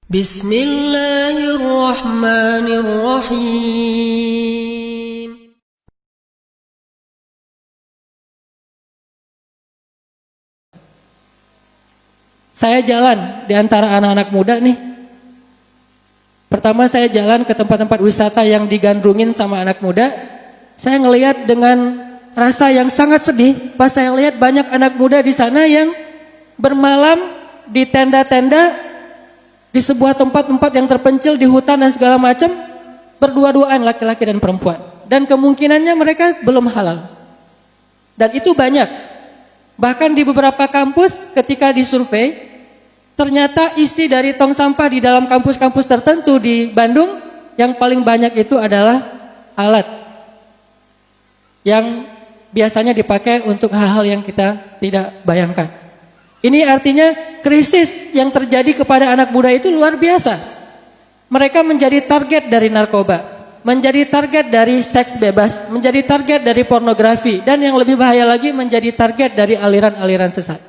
Bismillahirrahmanirrahim. Saya jalan di antara anak-anak muda nih. Pertama saya jalan ke tempat-tempat wisata yang digandrungin sama anak muda. Saya ngelihat dengan rasa yang sangat sedih pas saya lihat banyak anak muda di sana yang bermalam di tenda-tenda di sebuah tempat-tempat yang terpencil di hutan dan segala macam, berdua-duaan laki-laki dan perempuan. Dan kemungkinannya mereka belum halal. Dan itu banyak. Bahkan di beberapa kampus ketika disurvei, ternyata isi dari tong sampah di dalam kampus-kampus tertentu di Bandung yang paling banyak itu adalah alat yang biasanya dipakai untuk hal-hal yang kita tidak bayangkan. Ini artinya krisis yang terjadi kepada anak muda itu luar biasa. Mereka menjadi target dari narkoba, menjadi target dari seks bebas, menjadi target dari pornografi, dan yang lebih bahaya lagi menjadi target dari aliran-aliran sesat.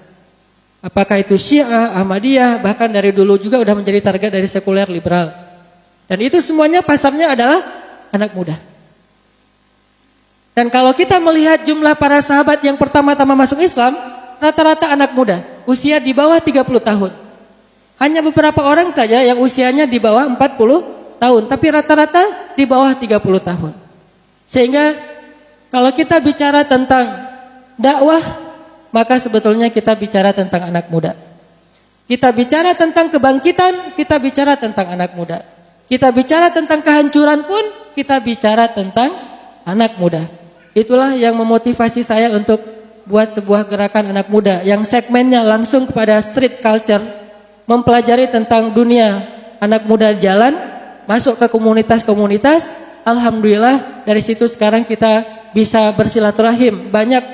Apakah itu Syiah, Ahmadiyah, bahkan dari dulu juga udah menjadi target dari sekuler liberal. Dan itu semuanya pasarnya adalah anak muda. Dan kalau kita melihat jumlah para sahabat yang pertama-tama masuk Islam, rata-rata anak muda, usia di bawah 30 tahun. Hanya beberapa orang saja yang usianya di bawah 40 tahun, tapi rata-rata di bawah 30 tahun. Sehingga kalau kita bicara tentang dakwah, maka sebetulnya kita bicara tentang anak muda. Kita bicara tentang kebangkitan, kita bicara tentang anak muda. Kita bicara tentang kehancuran pun, kita bicara tentang anak muda. Itulah yang memotivasi saya untuk buat sebuah gerakan anak muda yang segmennya langsung kepada street culture, mempelajari tentang dunia anak muda jalan, masuk ke komunitas-komunitas. Alhamdulillah dari situ sekarang kita bisa bersilaturahim, banyak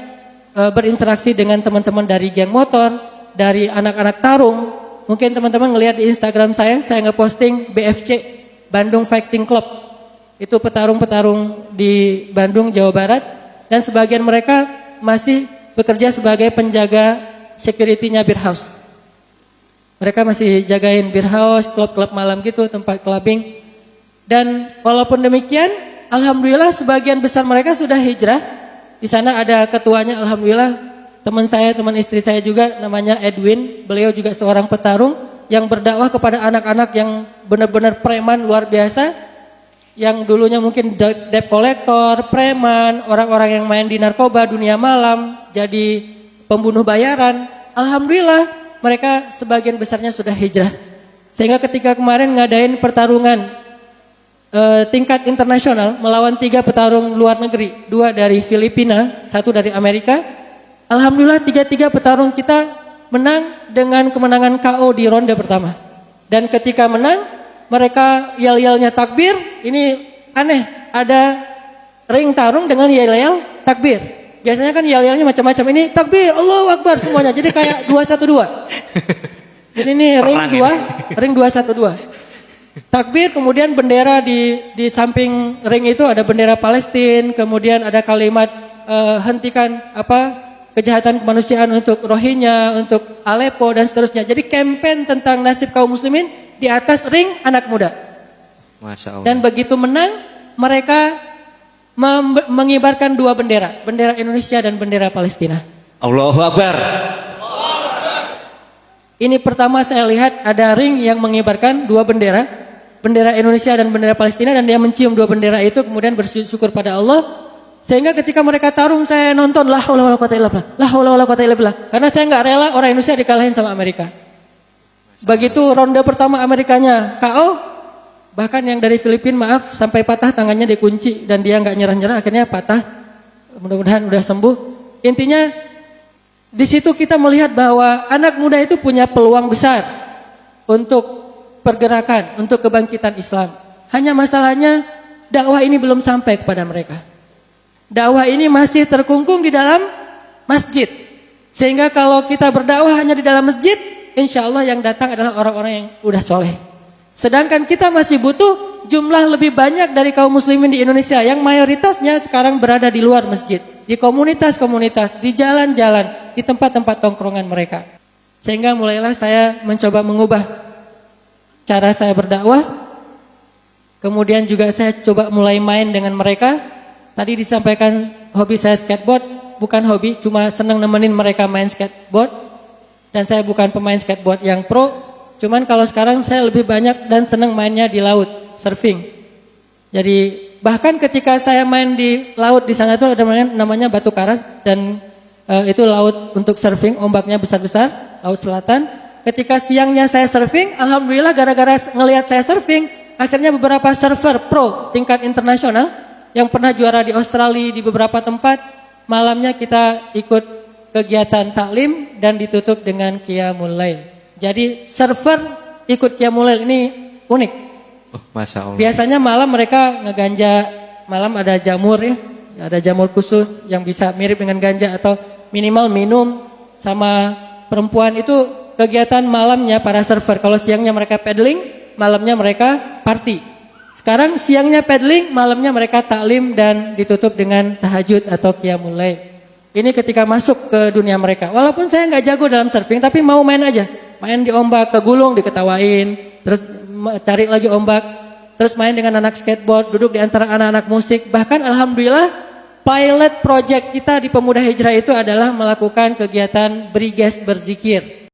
berinteraksi dengan teman-teman dari geng motor, dari anak-anak tarung. Mungkin teman-teman ngelihat di Instagram saya ngeposting BFC, Bandung Fighting Club. Itu petarung-petarung di Bandung, Jawa Barat, dan sebagian mereka masih bekerja sebagai penjaga security-nya beer house. Mereka masih jagain beer house, klub-klub malam gitu, tempat clubbing. Dan walaupun demikian, alhamdulillah sebagian besar mereka sudah hijrah. Di sana ada ketuanya, alhamdulillah. Teman saya, teman istri saya juga namanya Edwin. Beliau juga seorang petarung yang berdakwah kepada anak-anak yang benar-benar preman luar biasa. Yang dulunya mungkin debt collector, preman, orang-orang yang main di narkoba, dunia malam, jadi pembunuh bayaran. Alhamdulillah mereka sebagian besarnya sudah hijrah. Sehingga ketika kemarin ngadain pertarungan tingkat internasional melawan 3 petarung luar negeri, 2 dari Filipina, 1 dari Amerika. Alhamdulillah 3 petarung kita menang dengan kemenangan KO di ronde pertama. Dan ketika menang, mereka yel-yelnya takbir. Ini aneh, ada ring tarung dengan yel-yel takbir. Biasanya kan yel-yelnya macam-macam, ini takbir, Allahu Akbar semuanya. Jadi kayak 212. Jadi ini ring 212. Takbir, kemudian bendera di samping ring itu ada bendera Palestina, kemudian ada kalimat hentikan kejahatan kemanusiaan untuk Rohingya, untuk Aleppo dan seterusnya. Jadi kampanye tentang nasib kaum muslimin di atas ring anak muda. Masya Allah. Dan begitu menang, mereka mengibarkan 2 bendera, bendera Indonesia dan bendera Palestina. Allahu Akbar. Ini pertama saya lihat ada ring yang mengibarkan 2 bendera, bendera Indonesia dan bendera Palestina, dan dia mencium 2 bendera itu, kemudian bersyukur pada Allah. Sehingga ketika mereka tarung, saya nonton la haula wala quwata illa billah, la haula wala quwata illa billah, karena saya nggak rela orang Indonesia dikalahin sama Amerika. Begitu ronde pertama Amerikanya KO, bahkan yang dari Filipina sampai patah tangannya dikunci dan dia nggak nyerah-nyerah, akhirnya patah. Mudah-mudahan udah sembuh. Intinya di situ kita melihat bahwa anak muda itu punya peluang besar untuk pergerakan, untuk kebangkitan Islam. Hanya masalahnya dakwah ini belum sampai kepada mereka. Dakwah ini masih terkungkung di dalam masjid. Sehingga kalau kita berdakwah hanya di dalam masjid, insya Allah yang datang adalah orang-orang yang udah soleh. Sedangkan kita masih butuh jumlah lebih banyak dari kaum muslimin di Indonesia yang mayoritasnya sekarang berada di luar masjid, di komunitas-komunitas, di jalan-jalan, di tempat-tempat tongkrongan mereka. Sehingga mulailah saya mencoba mengubah cara saya berdakwah. Kemudian juga saya coba mulai main dengan mereka. Tadi disampaikan hobi saya skateboard, bukan hobi, cuma senang nemenin mereka main skateboard. Dan saya bukan pemain skateboard yang pro, cuman kalau sekarang saya lebih banyak dan senang mainnya di laut, surfing. Jadi bahkan ketika saya main di laut di sana itu ada namanya Batu Karas dan itu laut untuk surfing, ombaknya besar-besar, laut selatan. Ketika siangnya saya surfing, alhamdulillah gara-gara ngelihat saya surfing, akhirnya beberapa surfer pro tingkat internasional yang pernah juara di Australia di beberapa tempat, malamnya kita ikut kegiatan taklim dan ditutup dengan qiyamul lail. Jadi surfer ikut qiyamul lail ini unik. Oh, Masya Allah. Biasanya malam mereka ngeganja, malam ada jamur ya, ada jamur khusus yang bisa mirip dengan ganja atau minimal minum sama perempuan itu kegiatan malamnya para surfer. Kalau siangnya mereka paddling, malamnya mereka party. Sekarang siangnya paddling, malamnya mereka taklim dan ditutup dengan tahajud atau qiyamul lail. Ini ketika masuk ke dunia mereka. Walaupun saya nggak jago dalam surfing, tapi mau main aja. Main di ombak, kegulung, diketawain, terus cari lagi ombak, terus main dengan anak skateboard, duduk di antara anak-anak musik. Bahkan alhamdulillah, pilot project kita di Pemuda Hijrah itu adalah melakukan kegiatan beriges berzikir.